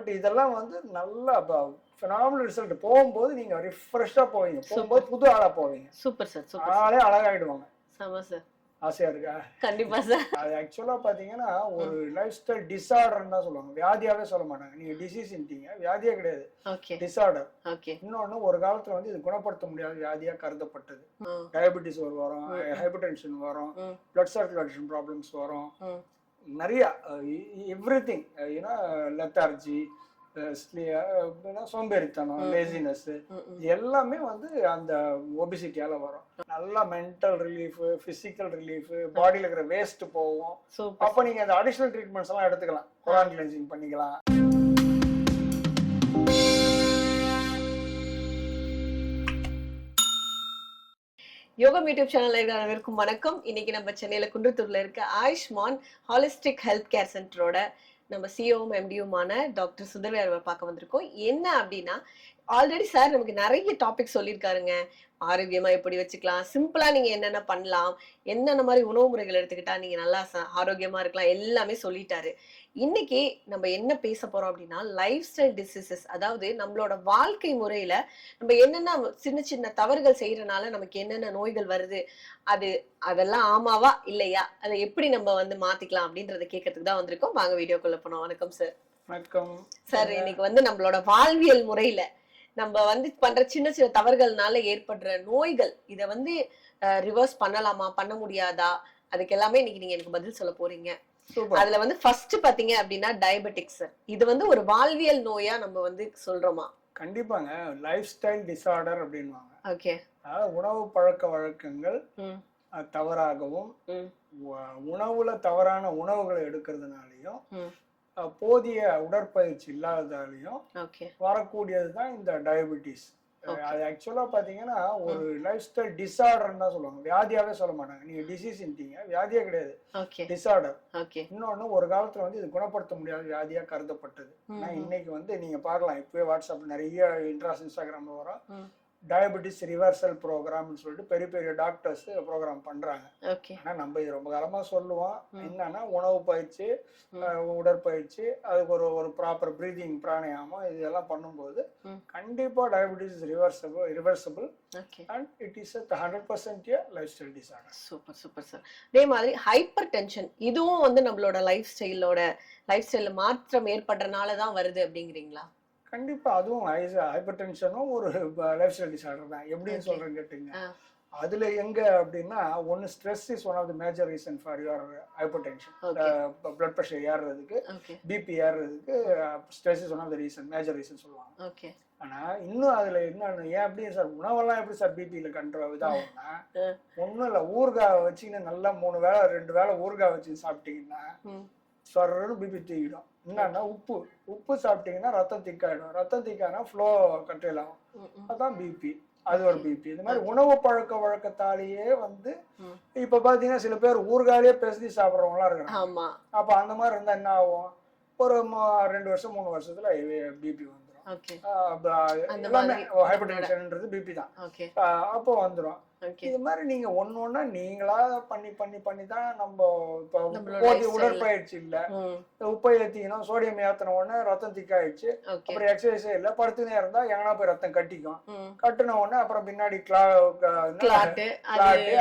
But இதெல்லாம் வந்து நல்ல ஃபினாமினல் ரிசல்ட். போகும்போது நீங்க ரிஃப்ரெஷ்ஷா போவீங்க, போகும்போது புது ஆளா போவீங்க. Super sir, super. ஆளே அழகாயிடுவாங்க. ஆமா சார். ஆசையா இருக்கா? கண்டிப்பா சார். அது ஆக்சுவலா பாத்தீங்கன்னா ஒரு லைஃப் ஸ்டைல் டிசார்டர்ன்னு தான் சொல்லுவாங்க, வியாதியாவே சொல்ல மாட்டாங்க. நீங்க டிசீஸ்ன்றீங்க, வியாதியே கிடையாது, டிசார்டர். இன்னொன்னு ஒரு காலத்துல வந்து இது குணப்படுத்த முடியாத வியாதியா கருதப்பட்டது. டயபெட்டிஸ் வரும், ஹைப்பர் டென்ஷன் வரும், பிளட் சர்க்குலேஷன் ப்ராப்ளம்ஸ் வரும், நிறைய எவ்ரிதிங், லெத்தார்ஜி, சோம்பேறித்தனம், லேசினஸ், எல்லாமே வந்து அந்த ஒபிசிட்டியால வரும். நல்லா மென்டல் ரிலீஃப், பிசிக்கல் ரிலீஃப், பாடியில இருக்கிற வேஸ்ட் போகும். அப்ப நீங்க அந்த அடிஷனல் ட்ரீட்மெண்ட்ஸ் எல்லாம் எடுத்துக்கலாம், குரான் கிளென்சிங் பண்ணிக்கலாம். யோகம் யூடியூப் சேனல் அனைவருக்கும் வணக்கம். இன்னைக்கு நம்ம சென்னையில குன்றத்தூர்ல இருக்க ஆயுஷ்மான் ஹாலிஸ்டிக் ஹெல்த் கேர் சென்டரோட நம்ம சிஓவும் எம்டியுமான டாக்டர் சுந்தர்வேர் பார்க்க வந்திருக்கோம். என்ன அப்படின்னா, ஆல்ரெடி சார் நமக்கு நிறைய டாபிக் சொல்லியிருக்காருங்க. ஆரோக்கியமா எப்படி வச்சுக்கலாம், சிம்பிளா நீங்க என்னென்ன பண்ணலாம், என்னென்ன மாதிரி உணவு முறைகள் எடுத்துக்கிட்டா நீங்க நல்லா ஆரோக்கியமா இருக்கலாம், எல்லாமே சொல்லிட்டாரு. இன்னைக்கு நம்ம என்ன பேச போறோம் அப்படின்னா, லைஃப் ஸ்டைல் டிசீசஸ், அதாவது நம்மளோட வாழ்க்கை முறையில நம்ம என்னென்ன சின்ன சின்ன தவறுகள் செய்யறதுனால நமக்கு என்னென்ன நோய்கள் வருது, அதெல்லாம் ஆமாவா இல்லையா, அதை எப்படி நம்ம வந்து மாத்திக்கலாம் அப்படின்றத கேட்கறதுக்கு தான் வந்திருக்கோம். வாங்க வீடியோக்குள்ள போனோம். வணக்கம் சார். வணக்கம் சார். இன்னைக்கு வந்து நம்மளோட வாழ்வியல் முறையில நம்ம வந்து பண்ற சின்ன சின்ன தவறுகள்னால ஏற்படுற நோய்கள், இத வந்து ரிவர்ஸ் பண்ணலாமா, பண்ண முடியாதா, அதுக்கு எல்லாமே இன்னைக்கு நீங்க எனக்கு பதில் சொல்ல போறீங்க. அதுல வந்து ஃபர்ஸ்ட் பாத்தீங்க அப்படின்னா டயபெட்டிக்ஸ். இது வந்து ஒரு வாழ்வியல் நோயா நம்ம வந்து சொல்றோமா? கண்டிப்பாங்க, லைஃப் ஸ்டைல் டிசார்டர் அப்படின்வாங்க. ஓகே. அதாவது உணவு பழக்க வழக்கங்கள் தவறாகவும், உணவுல தவறான உணவுகளை எடுக்கிறதுனாலையும், போதிய உடற்பயிற்சி இல்லாததாலையும் வரக்கூடியதுதான் இந்த டயபெட்டிஸ். அது ஆக்சுவலா பாத்தீங்கன்னா ஒரு லைஃப் ஸ்டைல் டிசார்டர்ன்னு தான் சொல்லுவாங்க, வியாதியாவே சொல்ல மாட்டாங்க. நீங்க டிசீஸ்ன்றீங்க, வியாதியே கிடையாது, டிசார்டர். இன்னொன்னு ஒரு காலத்துல வந்து இது குணப்படுத்த முடியாத வியாதியா கருதப்பட்டது. ஆனா இன்னைக்கு வந்து நீங்க பார்க்கலாம், இப்பவே வாட்ஸ்அப்ல நிறைய இன்ஸ்டாகிராம்ல வரும், டயபெட்டிஸ் ரிவர்சல் ப்ரோக்ராம்னு சொல்லிட்டு பெரிய பெரிய டாக்டர்ஸ் ப்ரோக்ராம் பண்றாங்க. ஆனா நம்ம இது ரொம்ப காலமா சொல்லுவோம், என்னன்னா உணவு பயிற்சி, உடற்பயிற்சி, அதுக்கு ஒரு ப்ராப்பர் பிரீதிங், பிராணாயாமம், இதெல்லாம் பண்ணும்போது கண்டிப்பா diabetes reversible and it is a 100% life style disorder. Super super sir. அதே மாதிரி ஹைப்பர் டென்ஷன், இதுவும் வந்து நம்மளோட லைஃப் ஸ்டைல்ல மாற்றம் ஏற்படுறதுனால தான் வருது அப்படிங்கிறீங்களா? கண்டிப்பா, அதுவும் ஹைப்பர் டென்ஷனும் ஒரு லைஃப் ஸ்டைல் டிசார்டர் தான். எப்படின்னு சொல்றேன்னு கேட்டீங்க, அதுல எங்க அப்படின்னா, ஒன்னு stress is one of the major reason for your hypertension. Blood pressure ஏறுறதுக்கு, பிபி ஏறுறதுக்கு stress is one of the reason, major reason சொல்லுவாங்க. ஆனா இன்னும் அதுல என்னன்னு, ஏன் அப்படி சார் உணவெல்லாம் எப்படி சார் பிபியில கண்ட்ரோல் இதாகும்னா, ஒன்னும் இல்ல, ஊறுகாய் வச்சுக்கின்னு நல்லா 3 வேளை 2 வேளை ஊறுகாய் வச்சு சாப்பிட்டீங்கன்னா சொர்றன்னு பிபி தூக்கிடும். என்னன்னா உப்பு சாப்பிட்டீங்கன்னா ரத்தம் திக்காயிடும், ரத்தம் திக்கானா ஃப்ளோ கண்ட்ரோல் ஆகும், அதான் பிபி. அது ஒரு பிபி. இந்த மாதிரி உணவு பழக்க வழக்கத்தாலேயே வந்து இப்ப பாத்தீங்கன்னா சில பேர் ஊறுகாயே பேசி சாப்பிட்றவங்களா இருக்காங்க. அப்ப அந்த மாதிரி இருந்தா என்ன ஆகும், ஒரு 2 வருஷம் 3 வருஷத்துல பிபி வந்துடும். எல்லாமே ஹைப்பர் டென்ஷன்ன்றது பிபி தான். அப்போ வந்துடும். இது மாதிரி நீங்க ஒன்னொன்னா நீங்களா பண்ணி தான் நம்ம போதிய உடற்பயிற்சி இல்ல, உப்பை ஏத்திக்கணும், சோடியம் ஏத்தின உடனே ரத்தம் திக்காயிடுச்சு, அப்புறம் எக்ஸசைஸே இல்ல, படுத்துனே இருந்தா எங்கன்னா போய் ரத்தம் கட்டின உடனே அப்புறம் பின்னாடி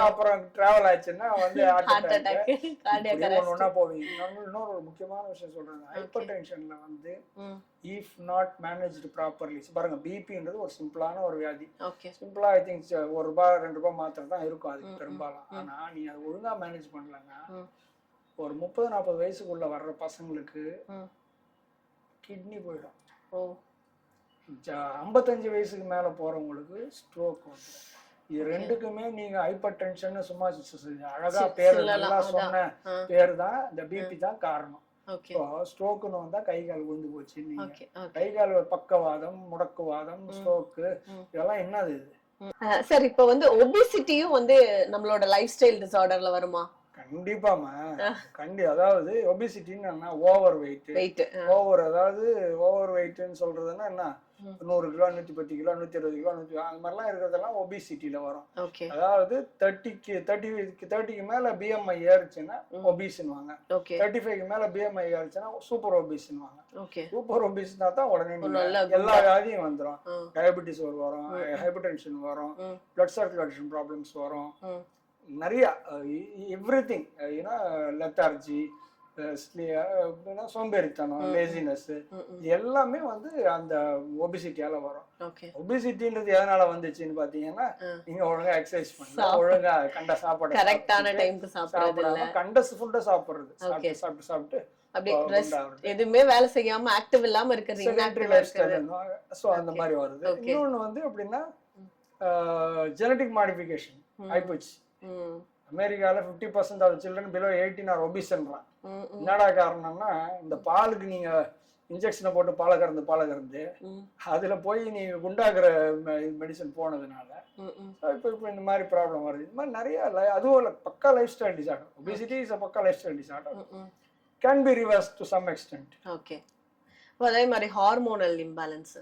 அப்புறம் டிராவல் ஆயிடுச்சுன்னா வந்து ஒன்னொன்னா போவீங்க. இன்னொரு முக்கியமான விஷயம் சொல்றாங்க, ஹைப்பர் டென்ஷன்ல வந்து if not managed properly, பாருங்க பிபின்றது ஒரு சிம்பிளான ஒரு வியாதி. சிம்பிளா ஐ திங்க் ₹1 2 மாத்திரை தான் இருக்கும் அதுக்கு பெரும்பாலும். ஆனா நீ அதை ஒழுங்கா மேனேஜ் பண்ணலன்னா ஒரு 30-40 வயசுக்குள்ள வர்ற பசங்களுக்கு கிட்னி போயிடும், 55 வயசுக்கு மேல போறவங்களுக்கு ஸ்ட்ரோக் வந்துடும். இது ரெண்டுக்குமே நீங்க ஹைப்பர் டென்ஷன் சும்மா அழகா பேர் நல்லா சொன்ன பேர் தான், இந்த பிபி தான் காரணம். ஸ்ட்ரோக்குன்னு வந்தா கை கால் விழுந்து போச்சு, கை கால் பக்கவாதம், முடக்குவாதம், ஸ்ட்ரோக்கு, இதெல்லாம் என்னது இது சார்? இப்ப வந்து ஒபிசிட்டியும் வந்து நம்மளோட லைஃப் ஸ்டைல் டிசார்டர்ல வருமா? கண்டிப்பாமா. அதாவது ஒபிசிட்டின்னு ஓவர் வெயிட். அதாவது ஓவர் வெயிட்னு சொல்றதுன்னா என்ன, 100 கிலோ, 110 கிலோ, 120 கிலோ, அந்த மாதிரிலாம் இருக்கிறதெல்லாம் ஒபிசிட்டியில வரும். அதாவது 30க்கு மேல பிஎம்ஐ ஏறுச்சுன்னா ஒபிஸ்னுவாங்க. 35க்கு மேல பிஎம்ஐ ஏறுச்சுன்னா சூப்பர் ஒபிஸ்னுவாங்க. சூப்பர் ஒபிஸ்னா தான் உடனே எல்லா வியாதியும் வந்துடும். டயபெட்டிஸ் வரும், ஹைப்பர் டென்ஷன் வரும், பிளட் சர்க்குலேஷன் ப்ராப்ளம்ஸ் வரும், நிறைய எவ்ரிதிங், லெத்தார்ஜி, சோம்பேறித்தனம், லேசினஸ், எல்லாமே வந்து அந்த ஒபிசிட்டியால வரும். ஒபிசிட்டின்றது எதனால வந்துச்சுன்னு பாத்தீங்கன்னா, நீங்க ஒழுங்கா எக்ஸசைஸ் பண்ணல, ஒழுங்கா கண்ட சாப்பாடு கரெக்டான டைம்க்கு சாப்பிடுறது, கண்ட ஃபுட்டை சாப்பிடுறது, சாப்பிட்டு எதுவுமே வேலை செய்யாம ஆக்டிவ் இல்லாம இருக்கிறது, சோ அந்த மாதிரி வருது. இன்னொன்னு வந்து எப்படின்னா ஜெனடிக் மாடிஃபிகேஷன் ஆயிப்போச்சு. அமெரிக்கால 50% ஆஃப் சில்ட்ரன் பிலோ 18 ஆர் ஒபிஸ்ன்றான். என்னடா காரணம்னா, இந்த பாலுக்கு நீங்க இன்ஜெக்ஷனை போட்டு பாலை கறந்து அதுல போய் நீங்க குண்டாக்குற மெடிசன் போனதுனால இப்போ இந்த மாதிரி ப்ராப்ளம் வருது. இந்த மாதிரி நிறைய, அதுவும் பக்கா life style disorder. Obesity is a பக்கா life style disorder, can be reversed to some extent. Okay. அதே மாதிரி ஹார்மோனல் இம்பேலன்ஸ்,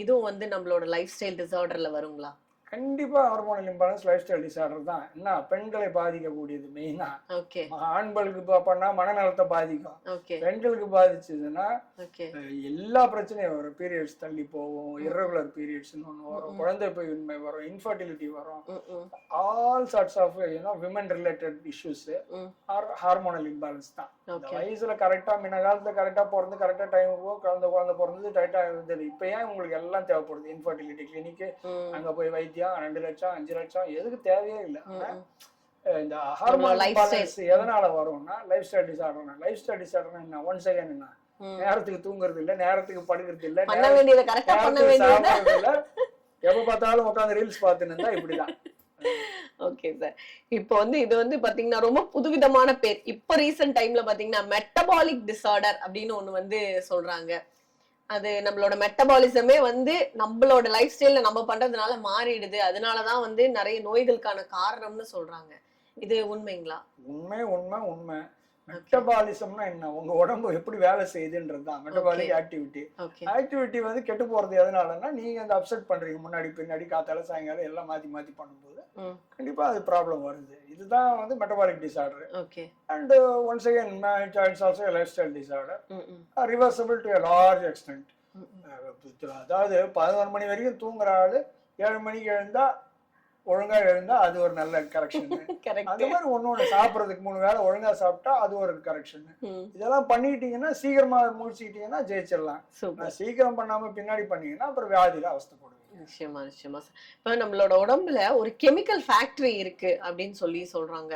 இதுவும் வந்து நம்மளோட லைஃப் ஸ்டைல் டிசார்டர்ல வருங்களா? கண்டிப்பா hormonal imbalance life style disorder தான். என்ன, பெண்களை பாதிக்கக்கூடியது மெயினா. ஆண்களுக்கு பண்ணா மனநலத்தை பாதிக்கும், பெண்களுக்கு பாதிச்சதுன்னா எல்லா பிரச்சனையும் வரும். பீரியட்ஸ் தள்ளி போகும், இர்ரெகுலர் பீரியட்ஸ்னு ஒன்று வரும், குழந்தை பையின்மை வரும், இன்ஃபர்டிலிட்டி வரும், all sorts of women related issues hormonal imbalance தான். வயசுல கரெக்டா, முன்ன காலத்துல கரெக்டா பிறந்து கரெக்டா டைம் குழந்தை பிறந்தது கரெக்டா இருந்தது. இப்ப ஏன் உங்களுக்கு எல்லாம் தேவைப்படுது? இன்ஃபர்டிலிட்டி கிளினிக், அங்க போய் வைத்தியம் 2 லட்சம் 5 லட்சம், எதுக்கு தேவையே இல்லை. இந்த ஹார்மோன் இம்பேலன்ஸ் எதனால வரும்னா life style disorder. Life style disorder என்ன, ஒன் செகண்ட் என்ன, நேரத்துக்கு தூங்குறது இல்ல, நேரத்துக்கு படுக்கிறது இல்ல, நேரத்துக்கு சாப்பிடுறது இல்ல, எப்ப பார்த்தாலும் உட்காந்து ரீல்ஸ் பார்த்துன்னு இருந்தா இப்படிதான். Okay sir. இப்போ வந்து இது வந்து பாத்தீங்கன்னா ரொம்ப புதுவிதமான பேர். இப்ப ரீசன்ட் டைம்ல பாத்தீங்கன்னா மெட்டபாலிக் டிசார்டர் அப்படின்னு ஒண்ணு வந்து சொல்றாங்க. அது நம்மளோட மெட்டபாலிசமே வந்து நம்மளோட லைஃப் ஸ்டைல்ல நம்ம பண்றதுனால மாறிடுது, அதனாலதான் வந்து நிறைய நோய்களுக்கான காரணம்னு சொல்றாங்க. இது உண்மைங்களா? உண்மை. மெட்டபாலிசம்னா என்ன, உங்க உடம்பு எப்படி வேலை செய்யுதுன்றதுதான் மெட்டபாலிக் ஆக்டிவிட்டி வந்து கெட்டு போறது எதனாலன்னா, நீங்க அந்த அப்செட் பண்றீங்க, முன்னாடி பின்னாடி, காத்தால சாயங்காலம் எல்லாம் மாத்தி பண்ணும்போது கண்டிப்பா அது ப்ராப்ளம் வருது. இதுதான் வந்து metabolic disorder. And once again it's also life style disorder, reversible to a large extend. அதாவது 11 மணி வரைக்கும் தூங்குற ஆளு 7 மணிக்கு ஒழுங்கா எழுந்தா அது ஒரு நல்ல கரெக்ஷன். அந்த மாதிரி ஒண்ணு சாப்பிடறதுக்கு 3 வேளை ஒழுங்கா சாப்பிட்டா அது ஒரு கரெக்ஷன். இதெல்லாம் பண்ணிட்டீங்கன்னா, சீக்கிரமா முடிச்சுக்கிட்டீங்கன்னா ஜெயிச்சிடலாம். சீக்கிரம் பண்ணாம பின்னாடி பண்ணீங்கன்னா அப்புறம் வியாதியில அவஸ்தைப்படுவீங்க. நிச்சயமா. இப்ப நம்மளோட உடம்புல ஒரு கெமிக்கல் ஃபேக்டரி இருக்கு அப்படின்னு சொல்றாங்க.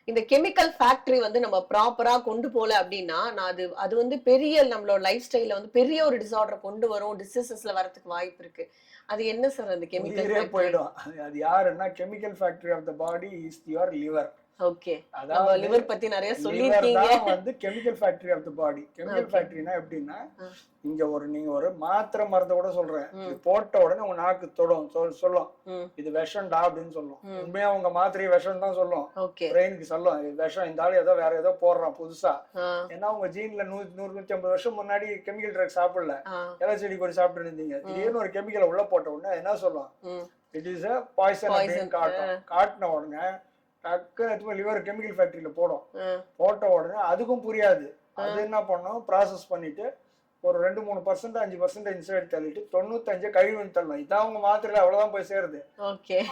இந்த கெமிக்கல் ஃபேக்டரி வந்து நம்ம ப்ராப்பரா கொண்டு போல அப்படின்னா, அது வந்து பெரிய நம்மளோட லைஃப் ஸ்டைல்ல வந்து பெரிய ஒரு டிசார்டர் கொண்டு வரும், டிசீசஸ்ல வரதுக்கு வாய்ப்பு இருக்கு. அது என்ன சார் அந்த கெமிக்கல் ஃபேக்டரி? போய்டும். அது யாருன்னா, chemical factory of the body is your liver. Okay. நம்ம லிவர் பத்தி நிறைய சொல்லிருக்கீங்க. வந்து chemical factory of the body. Chemical ஃபேக்டரினா எப்படின்னா, நீங்க ஒரு மாத்திரை மருந்து கூட சொல்றேன், போட்ட உடனே உங்க நாக்கு சொல்லும் இது விஷம்டா அப்படின்னு சொல்லும். உண்மையா உங்க மாத்திரையை விஷம் தான் சொல்லும், பிரெயினுக்கு சொல்லும் இது விஷம், இந்த ஆளு ஏதோ வேற ஏதோ போடுறான் புதுசா. ஏன்னா உங்க ஜீன்ல 100-150 வருஷம் முன்னாடி கெமிக்கல் ட்ரக் சாப்பிடல, இலை செடி கொடி சாப்பிட்டு இருந்தீங்க. திடீர்னு ஒரு கெமிக்கலை உள்ள போட்ட உடனே என்ன சொல்லும், இட் இஸ் அ பாய்சன் அப்படின்னு காட்டின உடனே டக்குன்னு லிவர் கெமிக்கல் ஃபேக்டரியில போட்ட உடனே அதுக்கும் புரியாது. அது என்ன பண்ணும், ப்ராசஸ் பண்ணிட்டு ஒரு 2-3% 5% இன்சைட் தள்ளிட்டு 95 கழிவுன்னு தள்ளணும். இதான் உங்க மாத்திரையில அவ்வளவுதான் போய் சேருது.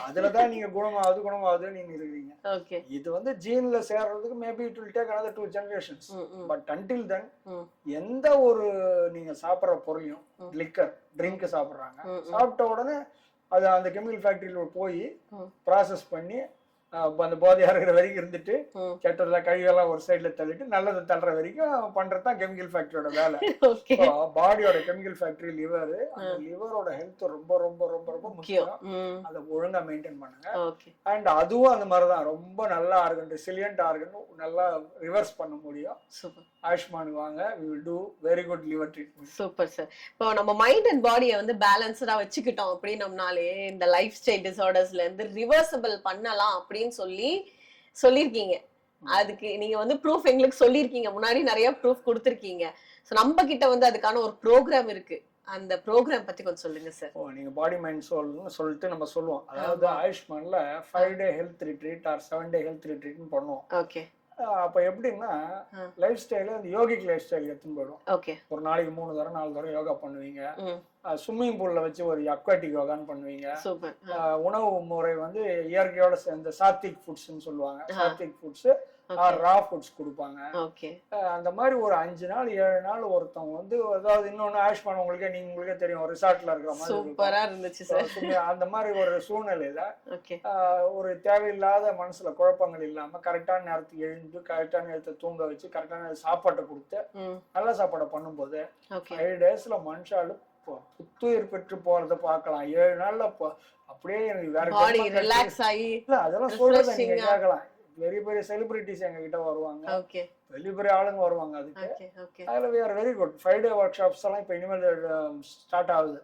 அதுலதான் நீங்க குணமாகுதுன்னு நீங்க இருக்கீங்க. இது வந்து ஜீன்ல சேர்றதுக்கு maybe it will take another 2 generations. But until then எந்த ஒரு நீங்க சாப்பிடுற பொருளையும், லிக்கர் ட்ரிங்க் சாப்பிடுறாங்க, சாப்பிட்ட உடனே அது அந்த கெமிக்கல் ஃபேக்டரியில போய் ப்ராசஸ் பண்ணி அந்த போதையா இருக்கிற வரைக்கும் இருந்துட்டு கெட்டதெல்லாம் கழிவெல்லாம் ஒரு சைட்ல தள்ளிட்டு நல்லதை தள்ளுற வரைக்கும் பண்றதுதான் கெமிக்கல் ஃபேக்டரியோட வேலை. பாடியோட கெமிக்கல் ஃபேக்டரி லிவர். அந்த லிவரோட ஹெல்த் ரொம்ப ரொம்ப ரொம்ப ரொம்ப முக்கியம். அதை ஒழுங்கா மெயின்டைன் பண்ணுங்க. அண்ட் அதுவும் அந்த மாதிரிதான் ரொம்ப நல்ல ஆர்கன், ரெசிலியன்ட் ஆர்கன் நல்லா ரிவர்ஸ் பண்ண முடியும். ஆயுஷ்மான் வாங்க, we will do very good liver treatment. Super sir. இப்போ நம்ம மைண்ட் அண்ட் பாடியை வந்து பேலன்ஸ்டா வச்சுக்கிட்டோம் அப்படின்னம்னாலே இந்த லைஃப் ஸ்டைல் டிசார்டர்ஸ்ல இருந்து ரிவர்சபிள் பண்ணலாம் அப்படின்னு சொல்லியிருக்கீங்க. அதுக்கு நீங்க வந்து ப்ரூஃப் எங்களுக்கு சொல்லியிருக்கீங்க, முன்னாடி நிறைய ப்ரூஃப் கொடுத்துருக்கீங்க. ஸோ நம்ம கிட்ட வந்து அதுக்கான ஒரு ப்ரோக்ராம் இருக்கு. அந்த ப்ரோக்ராம் பத்தி கொஞ்சம் சொல்லுங்க சார். நீங்க பாடி மைண்ட் சோல்னு சொல்லிட்டு நம்ம சொல்லுவோம். அதாவது ஆமா. ஆயுஷ்மான்ல 5 டே ஹெல்த் ரிட்ரீட் ஆர் 7 டே ஹெல்த் ரிட்ரீட்னு பண்ணுவோம். ஓகே. அப்ப எப்படின்னா லைஃப் ஸ்டைல அந்த யோகிக் லைஃப் ஸ்டைல் எடுத்துன்னு போயிடும். ஓகே. ஒரு நாளைக்கு 3 தடவை 4 தடவை யோகா பண்ணுவீங்க. ம். ஸ்விம்மிங் பூல்ல வச்சு ஒரு அக்வாட்டிக் யோகான்னு பண்ணுவீங்க. சூப்பர். உணவு முறை வந்து இயற்கையோட சேர்ந்த சாத்விக் ஃபுட்ஸ்ன்னு சொல்லுவாங்க. சாத்விக் ஃபுட்ஸ் ஓகே. ரா ஃபுட்ஸ் கொடுப்பாங்க. ஓகே. அந்த மாதிரி ஒரு 5 நாள் 7 நாள் ஒருத்தவங்க வந்து, அதாவது இன்னொன்னு ஆயுஷ்மான் உங்களுக்கே தெரியும், ஒரு ரிசார்ட்ல இருக்கிற மாதிரி இருக்கும். சூப்பரா இருந்துச்சு சார். அந்த மாதிரி ஒரு சூழ்நிலையில ஓகே. ஒரு தேவையில்லாத மனசுல குழப்பங்கள் இல்லாம கரெக்டான நேரத்துக்கு எழுந்து கரெக்டான நேரத்தை தூங்க வச்சு கரெக்டான சாப்பாட்டை கொடுத்து நல்ல சாப்பாடை பண்ணும்போது 5 டேஸ்ல மனுஷாலு புத்துயிர் பெற்று போறத பார்க்கலாம். 7 நாள்ல அப்படியே எனக்கு வேற பாடி ரிலாக்ஸ் ஆகி அதெல்லாம் சொல்றத நீங்க கேட்கலாம். பெரிய பெரிய செலிபிரிட்டிஸ் எங்க கிட்ட வருவாங்க. ஓகே. பெரிய பெரிய ஆளுங்க வருவாங்க. அதுக்கு ஓகே. ஓகே. அதுல we are very good. 5 day work shops எல்லாம் இப்ப இனிமேல் ஸ்டார்ட் ஆகுது.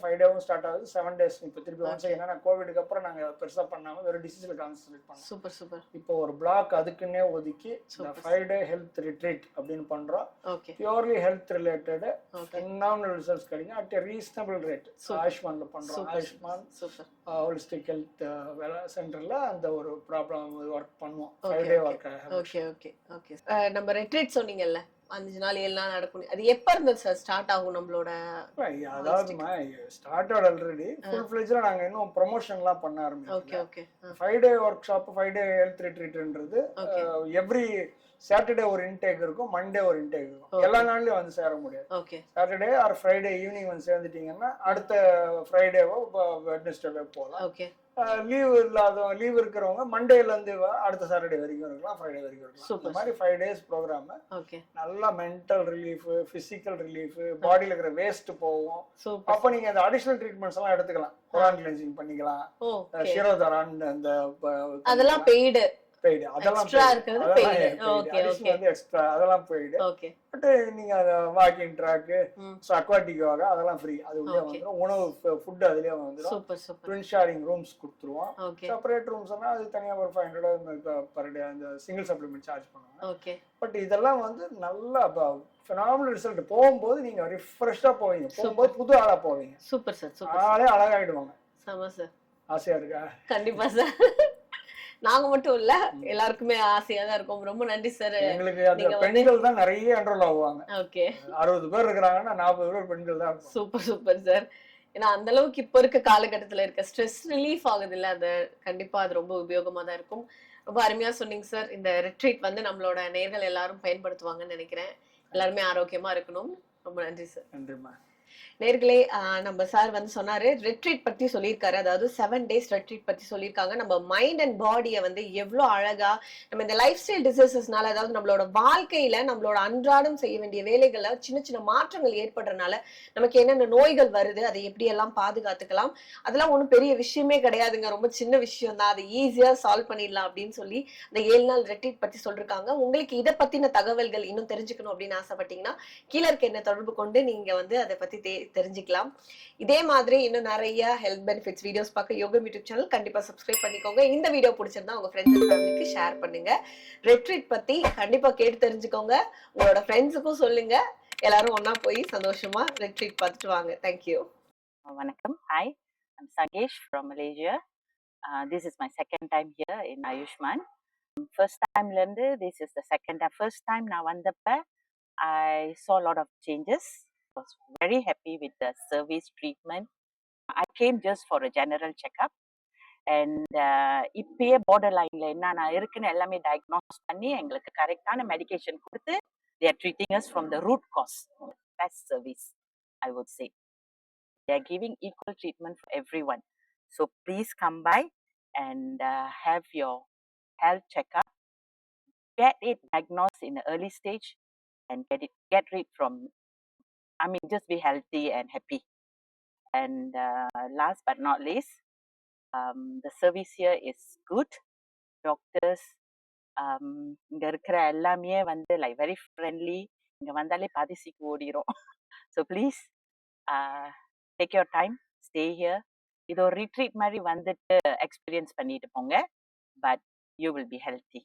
5 டேவும் ஸ்டார்ட் ஆகுது, 7 டேஸ் இப்ப திருப்பி ஒன்ஸ் என்னன்னா கோவிடுக்கு அப்புறம் நாங்க பெருசா பண்ணாம வெறும் டிசீஸ்ல கான்சென்ட்ரேட் பண்ணோம். Super super. இப்போ ஒரு பிளாக் அதுக்குன்னே ஒதுக்கி இந்த 5 டே ஹெல்த் ரிட்ரீட் அப்படின்னு பண்றோம். Okay. Purely health related phenomenal results கிடைக்கும் அட் a reasonable rate. ஆயுஷ்மான்ல பண்றோம். ஆயுஷ்மான் சூப்பர் ஹோலிஸ்டிக் ஹெல்த் சென்டர்ல அந்த ஒரு ப்ராப்ளம் ஒர்க் பண்ணுவோம். 5 day work. Okay. Okay. Okay. நம்ம ரெட்ரீட் சொன்னீங்கல்ல, 5 நாள் 7 நாள் நடக்கும். அது எப்ப இருந்து சார் ஸ்டார்ட் ஆகும் நம்மளோட? அதாவதுமா ஸ்டார்டட் ஆல்ரெடி ஃபுல் ஃப்ளெஜ்ல நாங்க இன்னும் ப்ரமோஷன்லாம் பண்ண ஆரம்பிச்சோம். Okay. Okay. 5 day work shop 5 டே ஹெல்த் ரிட்ரீட்ன்றது எவ்ரி சாட்டர்டே ஒரு இன்டேக் இருக்கும், மண்டே ஒரு இன்டேக் இருக்கும். எல்லா நாள்லயும் வந்து சேர முடியாது. Okay. Saturday R Friday evening வந்து சேர்ந்துட்டீங்கன்னா அடுத்த ஃப்ரைடேவோ வெட்னஸ்டேவோ போகலாம். ஓகே. லீவ் இருக்கிறவங்க மண்டேல இருந்து அடுத்த சாட்டர்டே வரைக்கும் இருக்கலாம், ஃப்ரைடே வரைக்கும் இருக்கலாம். இந்த மாதிரி 5 டேஸ் ப்ரோக்ராம் நல்லா மென்டல் ரிலீஃப், பிசிக்கல் ரிலீஃப், பாடியில இருக்கிற வேஸ்ட் போகும். அப்ப நீங்க அந்த அடிஷனல் ட்ரீட்மெண்ட்ஸ் எல்லாம் எடுத்துக்கலாம். குரான் கிளென்சிங் பண்ணிக்கலாம், ஷிரோதரான் அந்த அதெல்லாம் பெய்டு அதெல்லாம் எக்ஸ்ட்ரா அதெல்லாம் போயிடு. பட் நீங்க வாக்கிங் ட்ராக், அக்வாட்டிக் யோகா அதெல்லாம் ஃப்ரீ. அது உள்ளே வந்துடும். உணவு ஃபுட் அதுலயே வந்துடும். ட்வின் ஷேரிங் ரூம்ஸ் கொடுத்துருவோம். செப்பரேட் ரூம்ஸ்னா அது தனியா ஒரு 500 பர் டே அந்த சிங்கிள் சப்ளிமெண்ட் சார்ஜ் பண்ணுவாங்க. பட் இதெல்லாம் வந்து நல்ல phenomenal ரிசல்ட். போகும்போது நீங்க ரிஃப்ரெஷ்ஷா போவீங்க, போகும்போது புது ஆளா போவீங்க. Super sir. ஆளே அழகாயிடுவாங்க. ஆமா சார். ஆசையா இருக்கா? கண்டிப்பா சார். நாங்க மட்டும் இல்ல, எல்லாருக்குமே ஆசையா தான் இருக்கும். ரொம்ப நன்றி சார். எங்களுக்கு அந்த பெண்கள் தான் நிறைய என்ரோல் ஆகுவாங்க. ஓகே. 60 பேர் இருக்காங்கன்னா 40 பேர் பெண்கள் தான். Super sir. ஏன்னா அந்த அளவுக்கு இப்ப இருக்க காலகட்டத்துல இருக்க ஸ்ட்ரெஸ் ரிலீஃப் ஆகுது இல்ல, அது கண்டிப்பா அது ரொம்ப உபயோகமா தான் இருக்கும். ரொம்ப அருமையா சொன்னீங்க சார். இந்த ரிட்ரீட் வந்து நம்மளோட நேயர்கள் எல்லாரும் பயன்படுத்துவாங்கன்னு நினைக்கிறேன். எல்லாருமே ஆரோக்கியமா இருக்கணும். ரொம்ப நன்றி சார். நன்றிமா. நேர்களே, நம்ம சார் வந்து சொன்னாரு, ரெட்ரீட் பத்தி சொல்லியிருக்காரு. அதாவது 7 டேஸ் ரெட்ரீட் பத்தி சொல்லியிருக்காங்க. நம்ம மைண்ட் அண்ட் பாடியை வந்து எவ்வளவு அழகா நம்ம இந்த லைஃப் ஸ்டைல் டிசீசஸ்னால, அதாவது நம்மளோட வாழ்க்கையில நம்மளோட அன்றாடம் செய்ய வேண்டிய வேலைகள்ல சின்ன சின்ன மாற்றங்கள் ஏற்படுறதுனால நமக்கு என்னென்ன நோய்கள் வருது, அதை எப்படி எல்லாம் பாதுகாத்துக்கலாம், அதெல்லாம் ஒன்றும் பெரிய விஷயமே கிடையாதுங்க, ரொம்ப சின்ன விஷயம் தான், அதை ஈஸியா சால்வ் பண்ணிடலாம் அப்படின்னு சொல்லி அந்த 7 நாள் ரெட்ரீட் பத்தி சொல்லிருக்காங்க. உங்களுக்கு இதை பத்தின தகவல்கள் இன்னும் தெரிஞ்சுக்கணும் அப்படின்னு ஆசைப்பட்டீங்கன்னா கீழே இருக்க என்ன தொடர்பு கொண்டு நீங்க வந்து அதை பத்தி தெரிஞ்சுக்கலாம். இதே மாதிரி இன்னும் நிறைய ஹெல்த் பெனிஃபிட்ஸ் வீடியோஸ் பார்க்க யோகா யூடியூப் சேனல் கண்டிப்பா சப்ஸ்கிரைப் பண்ணிக்கோங்க. இந்த வீடியோ பிடிச்சிருந்தா உங்க ஃப்ரெண்ட்ஸ் அண்ட் ஃபேமிலிக்கு ஷேர் பண்ணுங்க. ரெட்ரீட் பத்தி கண்டிப்பா கேட்டு தெரிஞ்சுக்கோங்க. உங்களோட ஃப்ரெண்ட்ஸுக்கும் சொல்லுங்க. எல்லாரும் ஒன்னா போய் சந்தோஷமா ரெட்ரீட் பார்த்துட்டு வாங்க. தேங்க்யூ. வணக்கம். Hi, I'm Sagesh from Malaysia. This is my second time here in Ayushman. First time lende this is the second time. First time நான் வந்தப்ப I saw a lot of changes. I was very happy with the service treatment. I came just for a general checkup and இப்பயே border lineல என்னென்ன இருக்குன்னு எல்லாமே diagnose பண்ணி எங்களுக்கு கரெக்டான medication கொடுத்து they are treating us from the root cause. Best service, I would say. They are giving equal treatment for everyone. So please come by and have your health checkup. Get it diagnosed in the early stage and get rid from, just be healthy and happy. And last but not least, the service here is good. Doctors, இங்க இருக்கிற எல்லாமே வந்து like very friendly. இங்க வந்தாலே பாதி சீக்கு ஓடிரும். So please take your time, stay here. இது ஒரு retreat மாதிரி வந்துட்டு எக்ஸ்பீரியன்ஸ் பண்ணிட்டு போங்க. But you will be healthy.